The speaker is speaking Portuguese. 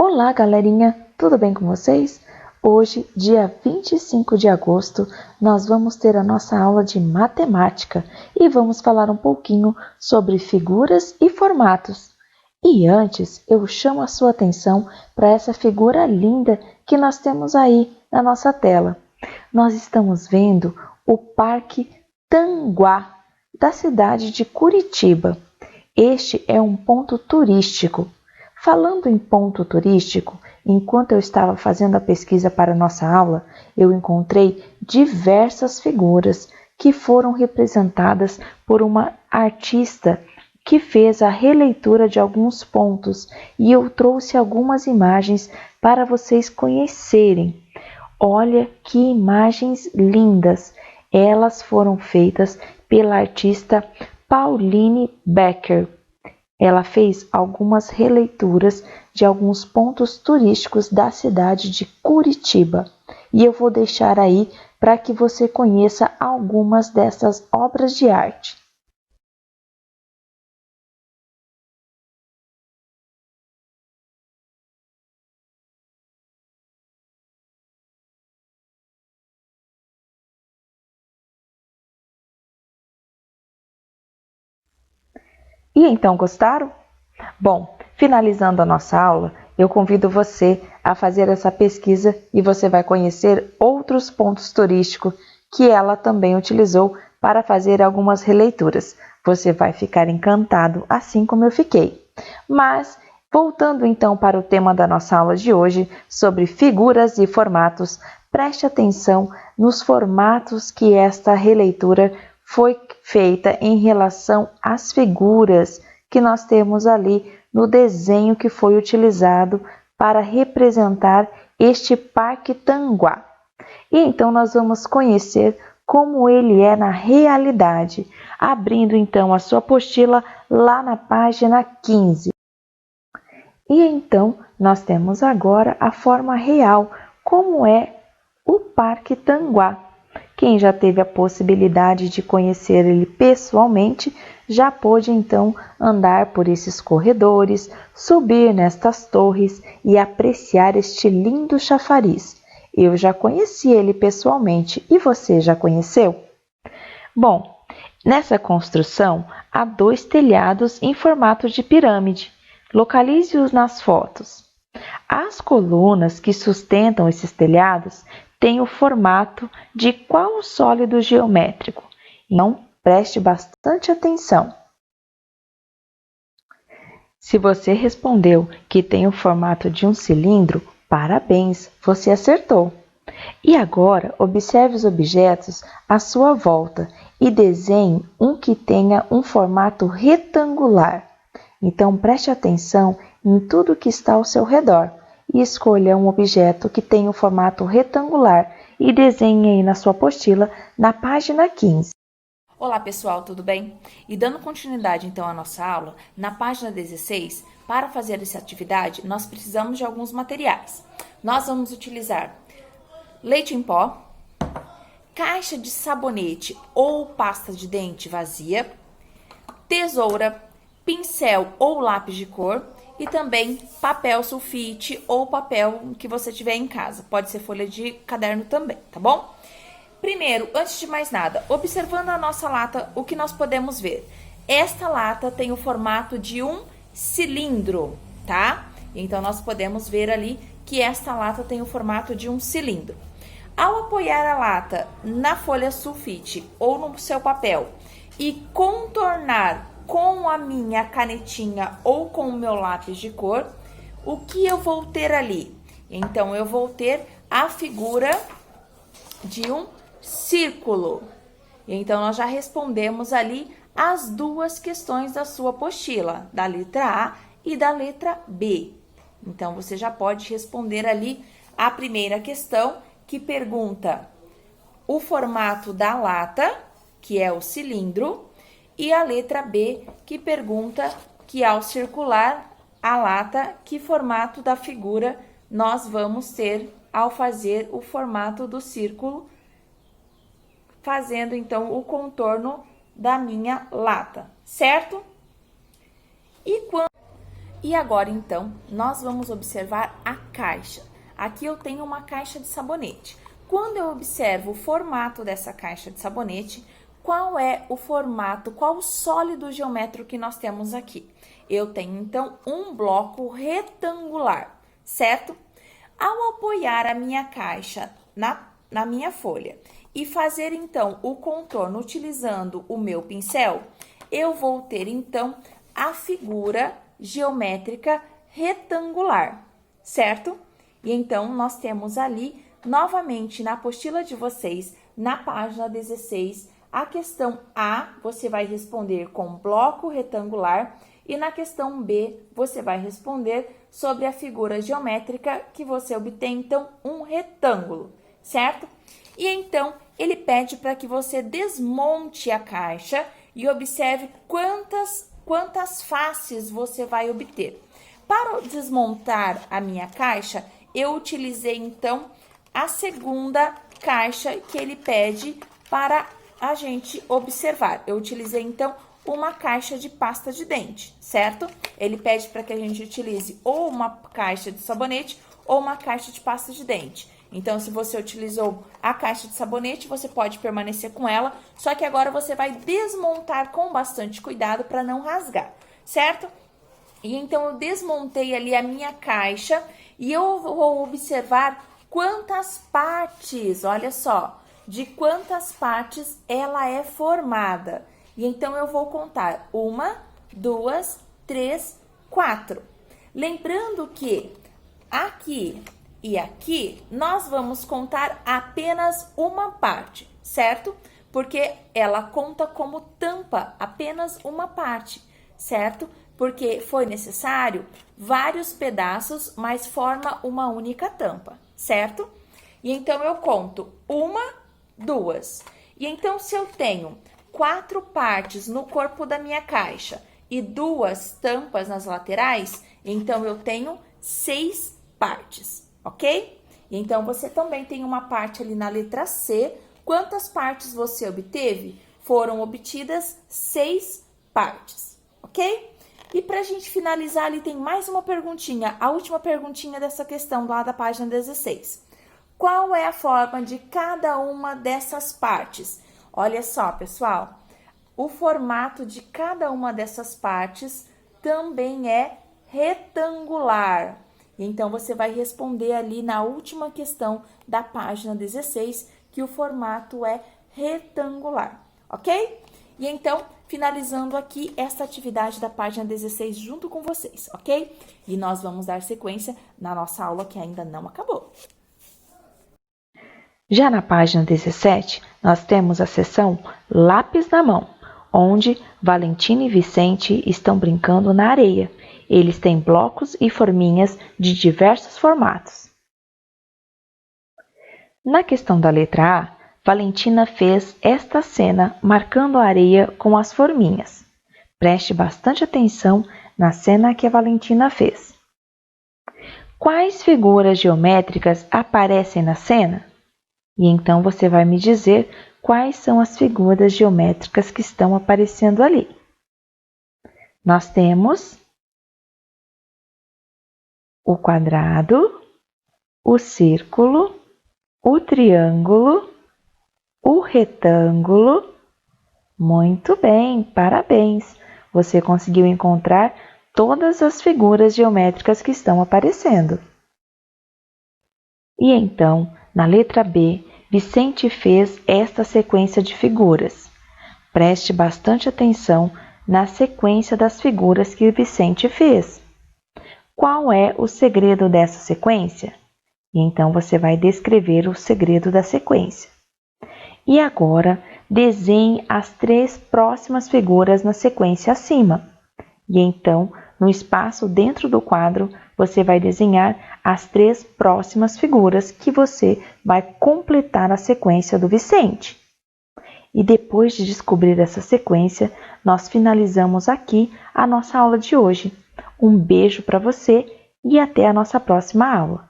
Olá, galerinha! Tudo bem com vocês? Hoje, dia 25 de agosto, nós vamos ter a nossa aula de matemática e vamos falar um pouquinho sobre figuras e formatos. E antes, eu chamo a sua atenção para essa figura linda que nós temos aí na nossa tela. Nós estamos vendo o Parque Tanguá, da cidade de Curitiba. Este é um ponto turístico. Falando em ponto turístico, enquanto eu estava fazendo a pesquisa para a nossa aula, eu encontrei diversas figuras que foram representadas por uma artista que fez a releitura de alguns pontos e eu trouxe algumas imagens para vocês conhecerem. Olha que imagens lindas! Elas foram feitas pela artista Pauline Becker. Ela fez algumas releituras de alguns pontos turísticos da cidade de Curitiba. E eu vou deixar aí para que você conheça algumas dessas obras de arte. E então, gostaram? Bom, finalizando a nossa aula, eu convido você a fazer essa pesquisa e você vai conhecer outros pontos turísticos que ela também utilizou para fazer algumas releituras. Você vai ficar encantado, assim como eu fiquei. Mas, voltando então para o tema da nossa aula de hoje, sobre figuras e formatos, preste atenção nos formatos que esta releitura foi feita em relação às figuras que nós temos ali no desenho que foi utilizado para representar este Parque Tanguá. E então nós vamos conhecer como ele é na realidade, abrindo então a sua apostila lá na página 15. E então nós temos agora a forma real, como é o Parque Tanguá. Quem já teve a possibilidade de conhecer ele pessoalmente, já pôde então andar por esses corredores, subir nestas torres e apreciar este lindo chafariz. Eu já conheci ele pessoalmente e você já conheceu? Bom, nessa construção há dois telhados em formato de pirâmide. Localize-os nas fotos. As colunas que sustentam esses telhados têm o formato de qual sólido geométrico? Então, preste bastante atenção. Se você respondeu que tem o formato de um cilindro, parabéns, você acertou. E agora, observe os objetos à sua volta e desenhe um que tenha um formato retangular. Então, preste atenção em tudo que está ao seu redor e escolha um objeto que tenha um formato retangular e desenhe aí na sua apostila na página 15. Olá pessoal, tudo bem? E dando continuidade então à nossa aula, na página 16, para fazer essa atividade, nós precisamos de alguns materiais. Nós vamos utilizar leite em pó, caixa de sabonete ou pasta de dente vazia, tesoura, pincel ou lápis de cor e também papel sulfite ou papel que você tiver em casa. Pode ser folha de caderno também, tá bom? Primeiro, antes de mais nada, observando a nossa lata, o que nós podemos ver? Esta lata tem o formato de um cilindro, tá? Então, nós podemos ver ali que esta lata tem o formato de um cilindro. Ao apoiar a lata na folha sulfite ou no seu papel e contornar com a minha canetinha ou com o meu lápis de cor, o que eu vou ter ali? Então, eu vou ter a figura de um círculo. Então, nós já respondemos ali as duas questões da sua apostila, da letra A e da letra B. Então, você já pode responder ali a primeira questão, que pergunta o formato da lata, que é o cilindro, e a letra B, que pergunta que ao circular a lata, que formato da figura nós vamos ter ao fazer o formato do círculo, fazendo então o contorno da minha lata, certo? E agora, então, nós vamos observar a caixa. Aqui eu tenho uma caixa de sabonete. Quando eu observo o formato dessa caixa de sabonete, qual é o formato, qual o sólido geométrico que nós temos aqui? Eu tenho, então, um bloco retangular, certo? Ao apoiar a minha caixa na minha folha e fazer, então, o contorno utilizando o meu pincel, eu vou ter, então, a figura geométrica retangular, certo? E então, nós temos ali, novamente, na apostila de vocês, na página 16, a questão A, você vai responder com bloco retangular, e na questão B, você vai responder sobre a figura geométrica que você obtém, então, um retângulo, certo? E então, ele pede para que você desmonte a caixa e observe quantas faces você vai obter. Para desmontar a minha caixa, eu utilizei, então, a segunda caixa que ele pede para a gente observar. Eu utilizei, então, uma caixa de pasta de dente, certo? Ele pede para que a gente utilize ou uma caixa de sabonete ou uma caixa de pasta de dente. Então, se você utilizou a caixa de sabonete, você pode permanecer com ela, só que agora você vai desmontar com bastante cuidado para não rasgar, certo? E então, eu desmontei ali a minha caixa e eu vou observar quantas partes, olha só, de quantas partes ela é formada. E então, eu vou contar 1, 2, 3, 4. Lembrando que aqui e aqui, nós vamos contar apenas uma parte, certo? Porque ela conta como tampa apenas uma parte, certo? Porque foi necessário vários pedaços, mas forma uma única tampa, certo? E então, eu conto 1, 2. E então, se eu tenho 4 partes no corpo da minha caixa e 2 tampas nas laterais, então eu tenho 6 partes, ok? Então, você também tem uma parte ali na letra C. Quantas partes você obteve? Foram obtidas 6 partes, ok? E pra gente finalizar ali, tem mais uma perguntinha, a última perguntinha dessa questão lá da página 16. Qual é a forma de cada uma dessas partes? Olha só, pessoal, o formato de cada uma dessas partes também é retangular. Então, você vai responder ali na última questão da página 16, que o formato é retangular, ok? E então, finalizando aqui esta atividade da página 16 junto com vocês, ok? E nós vamos dar sequência na nossa aula que ainda não acabou. Já na página 17, nós temos a seção Lápis na Mão, onde Valentina e Vicente estão brincando na areia. Eles têm blocos e forminhas de diversos formatos. Na questão da letra A, Valentina fez esta cena marcando a areia com as forminhas. Preste bastante atenção na cena que a Valentina fez. Quais figuras geométricas aparecem na cena? E então você vai me dizer quais são as figuras geométricas que estão aparecendo ali. Nós temos o quadrado, o círculo, o triângulo, o retângulo. Muito bem, parabéns! Você conseguiu encontrar todas as figuras geométricas que estão aparecendo. E então, na letra B, Vicente fez esta sequência de figuras. Preste bastante atenção na sequência das figuras que Vicente fez. Qual é o segredo dessa sequência? E então você vai descrever o segredo da sequência. E agora, desenhe as 3 próximas figuras na sequência acima. E então, no espaço dentro do quadro, você vai desenhar as 3 próximas figuras que você vai completar a sequência do Vicente. E depois de descobrir essa sequência, nós finalizamos aqui a nossa aula de hoje. Um beijo para você e até a nossa próxima aula.